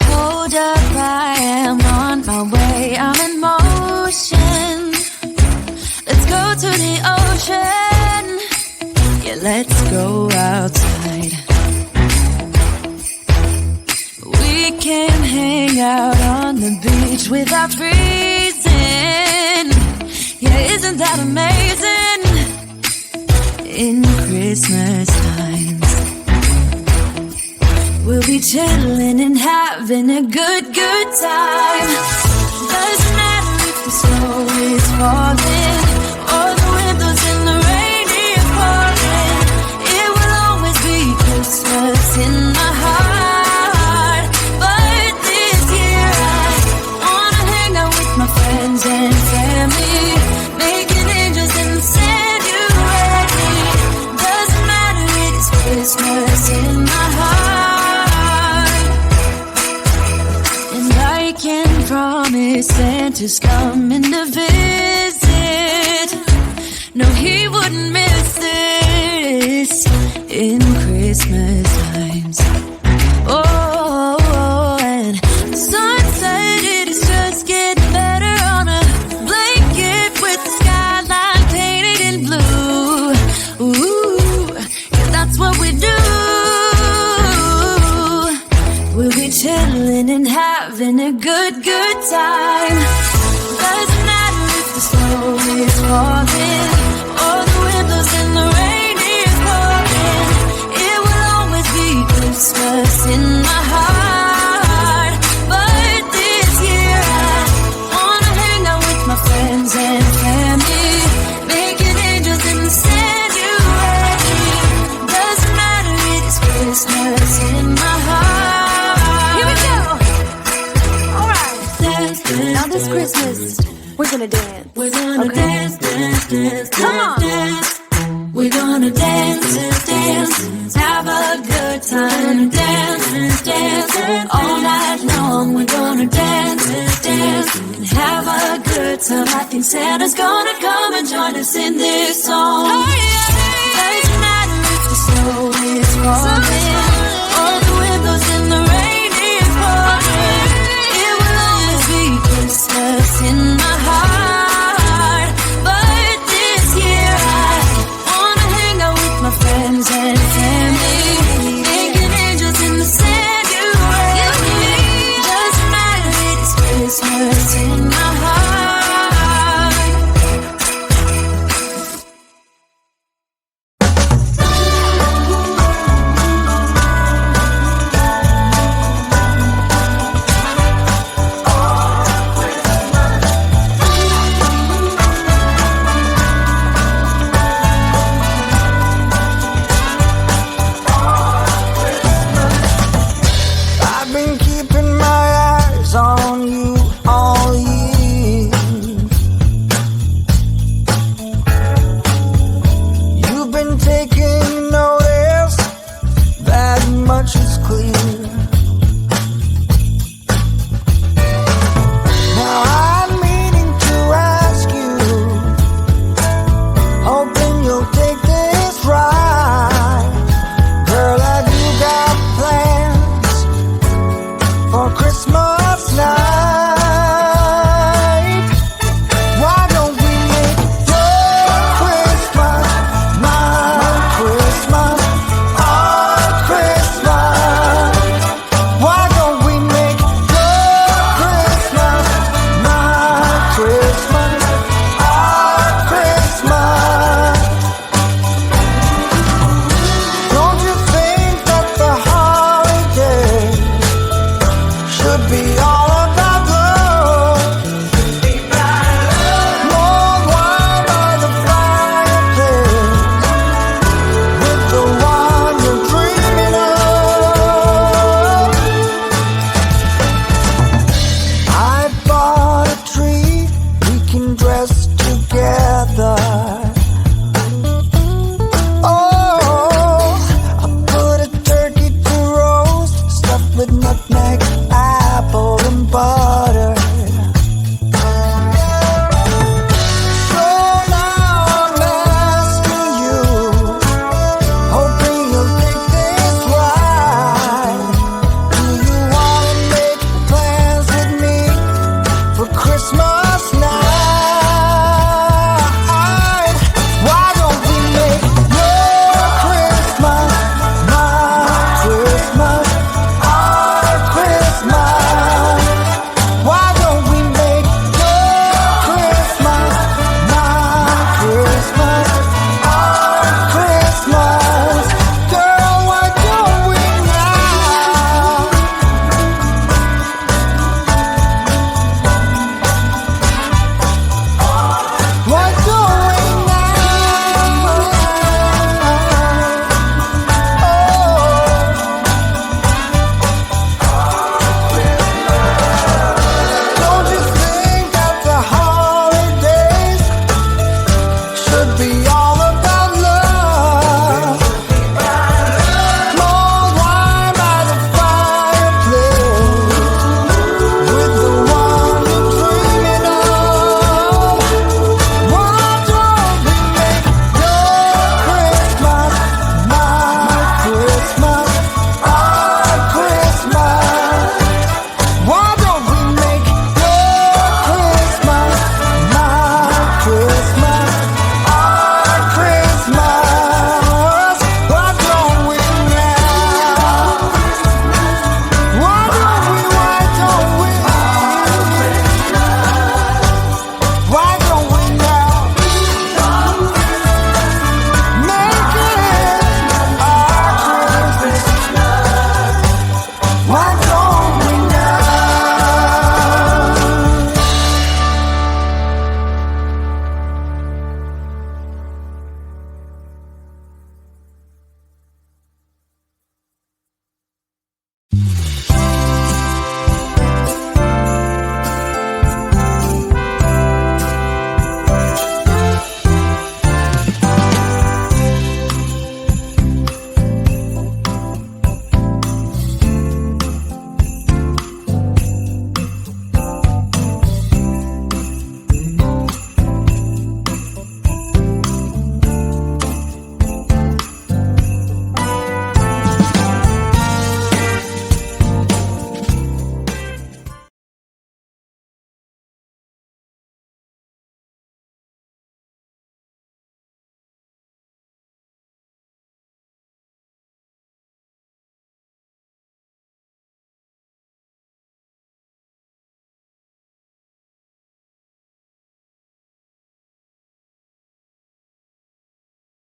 Hold up, I am on my way, I'm in motion. Let's go to the ocean. Yeah, let's go outside. We can hang out on the beach without freezing. Yeah, isn't that amazing? In Christmas times, we'll be chilling and having a good time. Doesn't matter if the snow is falling or the windows in the rain is pouring. It will always be Christmas in my heart. But this year I wanna hang out with my friends and family, making angels and send you ready. Doesn't matter, it is Christmas in my heart. And I can promise Santa's coming to visit. No, he wouldn't miss this in Christmas times. Oh, and the sun said it is just getting better on a blanket with the skyline painted in blue. Ooh, yeah, that's what we do. We'll be chilling and having a good time. Doesn't matter if the snow is falling or the windows in the rain is pouring. It will always be Christmas in my heart. But this year I wanna hang out with my friends and family, making angels and send you ready. Doesn't matter, it is Christmas in my heart. Here we go. All right. Dance, dance, now this Christmas, we're gonna dance. We're gonna dance, dance, dance, come on. Dance. We're gonna dance, dance, have a good time. Dance, dance, all night long. We're gonna dance, dance, and have a good time. I think Santa's gonna come and join us in this song. Doesn't matter if the snow is falling or the windows in the rain is pouring. It will always be Christmas in my